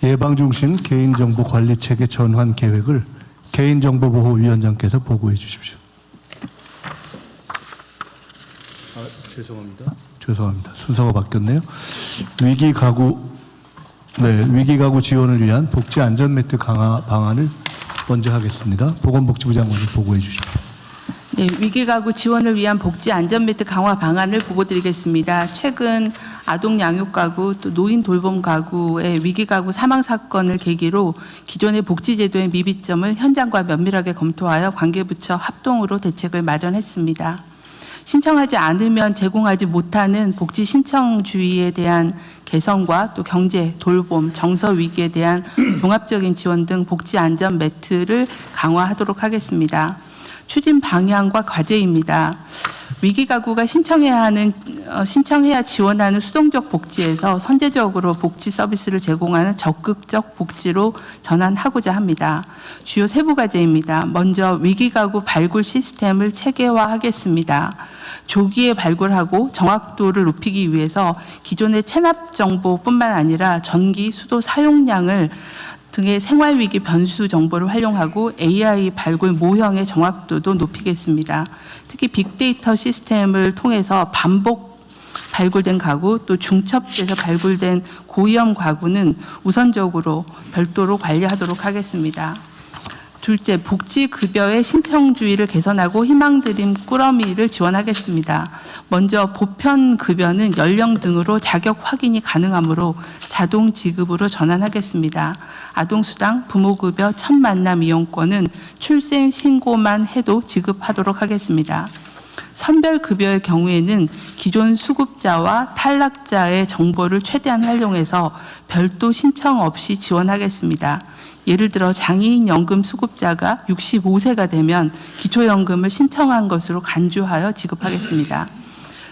예방중심 개인정보관리체계 전환 계획을 개인정보보호위원장께서 보고해 주십시오. 죄송합니다. 순서가 바뀌었네요. 위기가구 지원을 위한 복지 안전매트 강화 방안을 먼저 하겠습니다. 보건복지부 장관님 보고해 주십시오. 네, 위기가구 지원을 위한 복지 안전매트 강화 방안을 보고드리겠습니다. 최근 아동 양육가구 또 노인 돌봄 가구의 위기가구 사망 사건을 계기로 기존의 복지제도의 미비점을 현장과 면밀하게 검토하여 관계부처 합동으로 대책을 마련했습니다. 신청하지 않으면 제공하지 못하는 복지 신청주의에 대한 개선과 또 경제, 돌봄, 정서 위기에 대한 종합적인 지원 등 복지 안전 매트를 강화하도록 하겠습니다. 추진 방향과 과제입니다. 위기가구가 신청해야 지원하는 수동적 복지에서 선제적으로 복지 서비스를 제공하는 적극적 복지로 전환하고자 합니다. 주요 세부 과제입니다. 먼저 위기가구 발굴 시스템을 체계화하겠습니다. 조기에 발굴하고 정확도를 높이기 위해서 기존의 체납 정보뿐만 아니라 전기, 수도 사용량을 등의 생활위기 변수 정보를 활용하고 AI 발굴 모형의 정확도도 높이겠습니다. 특히 빅데이터 시스템을 통해서 반복 발굴된 가구 또 중첩돼서 발굴된 고위험 가구는 우선적으로 별도로 관리하도록 하겠습니다. 둘째, 복지급여의 신청주의를 개선하고 희망드림 꾸러미를 지원하겠습니다. 먼저 보편급여는 연령 등으로 자격 확인이 가능하므로 자동 지급으로 전환하겠습니다. 아동수당, 부모급여, 첫 만남 이용권은 출생 신고만 해도 지급하도록 하겠습니다. 선별급여의 경우에는 기존 수급자와 탈락자의 정보를 최대한 활용해서 별도 신청 없이 지원하겠습니다. 예를 들어 장애인 연금 수급자가 65세가 되면 기초연금을 신청한 것으로 간주하여 지급하겠습니다.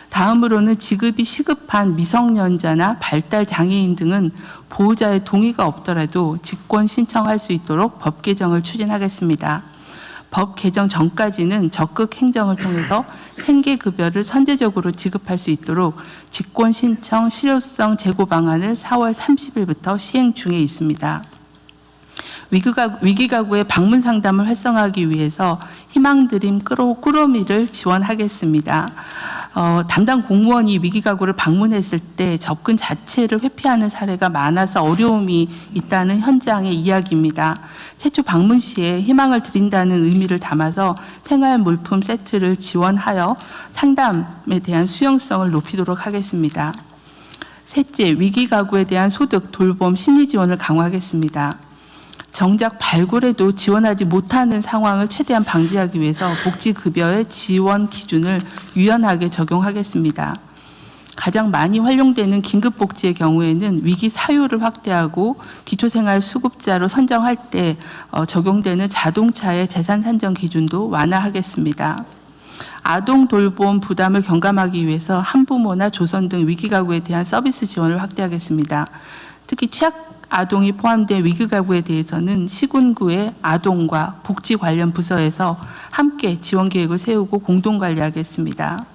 다음으로는 지급이 시급한 미성년자나 발달 장애인 등은 보호자의 동의가 없더라도 직권 신청할 수 있도록 법 개정을 추진하겠습니다. 법 개정 전까지는 적극 행정을 통해서 생계급여를 선제적으로 지급할 수 있도록 직권 신청 실효성 제고 방안을 4월 30일부터 시행 중에 있습니다. 위기가구의 방문 상담을 활성화하기 위해서 희망드림 꾸러미를 지원하겠습니다. 담당 공무원이 위기가구를 방문했을 때 접근 자체를 회피하는 사례가 많아서 어려움이 있다는 현장의 이야기입니다. 최초 방문 시에 희망을 드린다는 의미를 담아서 생활물품 세트를 지원하여 상담에 대한 수용성을 높이도록 하겠습니다. 셋째, 위기가구에 대한 소득, 돌봄, 심리지원을 강화하겠습니다. 정작 발굴에도 지원하지 못하는 상황을 최대한 방지하기 위해서 복지급여의 지원 기준을 유연하게 적용하겠습니다. 가장 많이 활용되는 긴급복지의 경우에는 위기 사유를 확대하고 기초생활 수급자로 선정할 때 적용되는 자동차의 재산 산정 기준도 완화하겠습니다. 아동 돌봄 부담을 경감하기 위해서 한부모나 조선 등 위기가구에 대한 서비스 지원을 확대하겠습니다. 특히 취약 아동이 포함된 위기가구에 대해서는 시군구의 아동과 복지 관련 부서에서 함께 지원 계획을 세우고 공동 관리하겠습니다.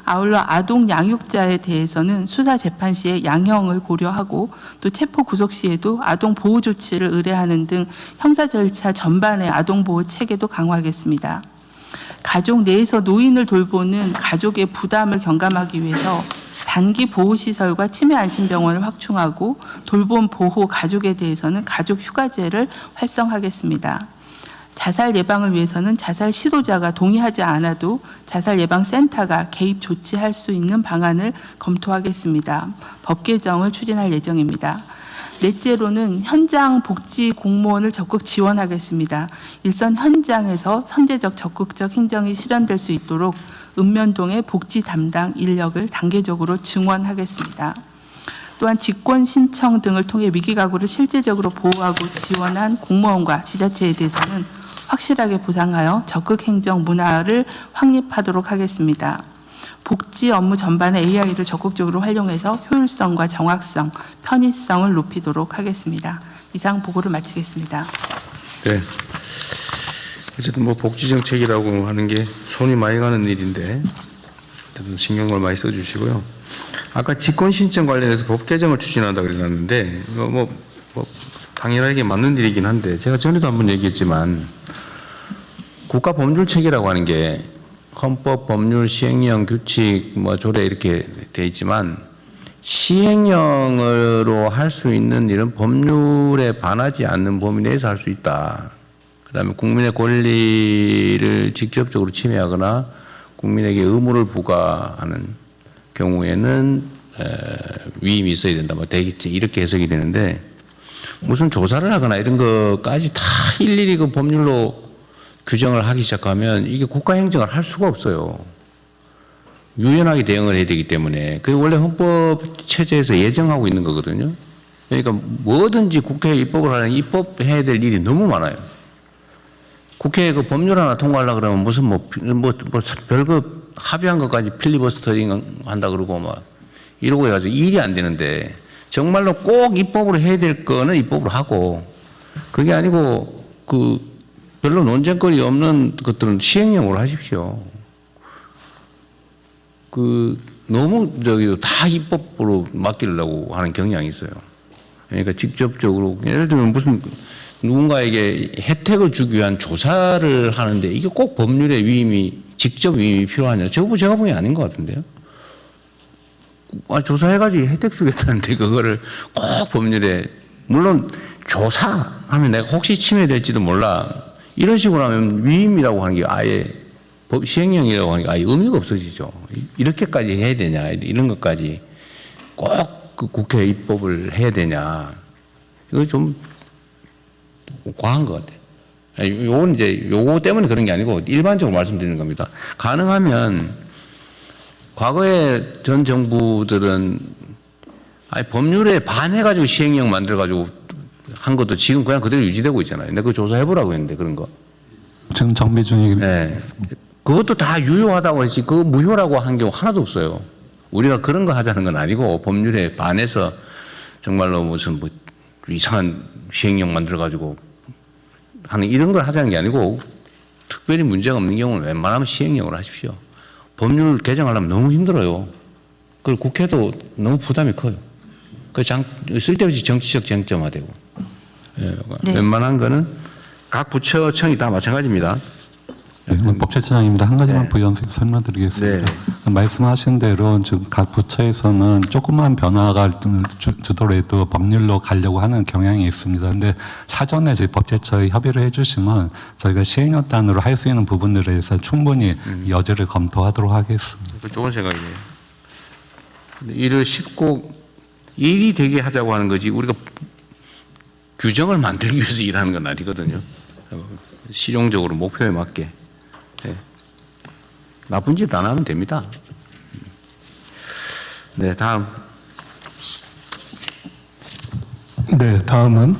아울러 아동 양육자에 대해서는 수사 재판 시에 양형을 고려하고 또 체포 구속 시에도 아동 보호 조치를 의뢰하는 등 형사 절차 전반의 아동 보호 체계도 강화하겠습니다. 가족 내에서 노인을 돌보는 가족의 부담을 경감하기 위해서 단기 보호시설과 치매안심병원을 확충하고 돌봄 보호 가족에 대해서는 가족 휴가제를 활성화하겠습니다. 자살 예방을 위해서는 자살 시도자가 동의하지 않아도 자살 예방센터가 개입 조치할 수 있는 방안을 검토하겠습니다. 법 개정을 추진할 예정입니다. 넷째로는 현장 복지 공무원을 적극 지원하겠습니다. 일선 현장에서 선제적 적극적 행정이 실현될 수 있도록 읍면동의 복지 담당 인력을 단계적으로 증원하겠습니다. 또한 직권 신청 등을 통해 위기가구를 실질적으로 보호하고 지원한 공무원과 지자체에 대해서는 확실하게 보상하여 적극 행정 문화를 확립하도록 하겠습니다. 복지 업무 전반에 AI를 적극적으로 활용해서 효율성과 정확성, 편의성을 높이도록 하겠습니다. 이상 보고를 마치겠습니다. 네. 어쨌든 뭐 복지 정책이라고 하는 게 손이 많이 가는 일인데 신경을 많이 써주시고요. 아까 직권 신청 관련해서 법 개정을 추진한다 그랬는데 뭐 당연하게 맞는 일이긴 한데 제가 전에도 한번 얘기했지만 국가 법률 체계라고 하는 게 헌법, 법률, 시행령, 규칙, 뭐 조례 이렇게 돼 있지만 시행령으로 할 수 있는 일은 법률에 반하지 않는 범위 내에서 할 수 있다. 그다음에 국민의 권리를 직접적으로 침해하거나 국민에게 의무를 부과하는 경우에는 위임이 있어야 된다. 뭐 되겠지 이렇게 해석이 되는데 무슨 조사를 하거나 이런 것까지 다 일일이 그 법률로 규정을 하기 시작하면 이게 국가 행정을 할 수가 없어요. 유연하게 대응을 해야 되기 때문에 그게 원래 헌법 체제에서 예정하고 있는 거거든요. 그러니까 뭐든지 국회에 입법을 하는 입법해야 될 일이 너무 많아요. 국회에 그 법률 하나 통과하려고 그러면 무슨 별거 합의한 것까지 필리버스터링 한다 그러고 막 이러고 해가지고 일이 안 되는데 정말로 꼭 입법으로 해야 될 거는 입법으로 하고 그게 아니고 그 별로 논쟁거리 없는 것들은 시행령으로 하십시오. 그 너무 다 입법으로 맡기려고 하는 경향이 있어요. 그러니까 직접적으로 예를 들면 무슨 누군가에게 혜택을 주기 위한 조사를 하는데 이게 꼭 법률의 위임이 직접 위임이 필요하냐? 제가 보기엔 아닌 것 같은데요. 조사해가지고 혜택 주겠다는데 그거를 꼭 법률에 물론 조사하면 내가 혹시 침해될지도 몰라 이런 식으로 하면 위임이라고 하는 게 아예 법 시행령이라고 하는 게 아예 의미가 없어지죠. 이렇게까지 해야 되냐 이런 것까지 꼭 그 국회 입법을 해야 되냐 이거 좀 과한 것 같아요. 요건 이제 요거 때문에 그런 게 아니고 일반적으로 말씀드리는 겁니다. 가능하면 과거에 전 정부들은 아니 법률에 반해가지고 시행령 만들어가지고 한 것도 지금 그냥 그대로 유지되고 있잖아요. 근데 그거 조사해보라고 했는데 그런 거. 지금 정비 중입니다. 네. 그것도 다 유효하다고 했지 그거 무효라고 한 경우 하나도 없어요. 우리가 그런 거 하자는 건 아니고 법률에 반해서 정말로 무슨 뭐 이상한 시행령 만들어가지고 하는 이런 걸 하자는 게 아니고 특별히 문제가 없는 경우는 웬만하면 시행령으로 하십시오. 법률 개정하려면 너무 힘들어요. 그리고 국회도 너무 부담이 커요. 그 쓸데없이 정치적 쟁점화되고. 예, 네. 웬만한 거는 각 부처청이 다 마찬가지입니다. 네, 법제처장입니다. 한 가지만 네. 부연 설명드리겠습니다. 네. 말씀하신 대로 지금 각 부처에서는 조그만 변화가 주더라도 법률로 가려고 하는 경향이 있습니다. 근데 사전에 저희 법제처에 협의를 해주시면 저희가 시행령단으로 할 수 있는 부분들에 대해서 충분히 여지를 검토하도록 하겠습니다. 그 좋은 생각이에요. 일을 쉽고 일이 되게 하자고 하는 거지 우리가 규정을 만들기 위해서 일하는 건 아니거든요. 실용적으로 목표에 맞게. 네. 나쁜 짓 안 하면 됩니다. 네, 다음은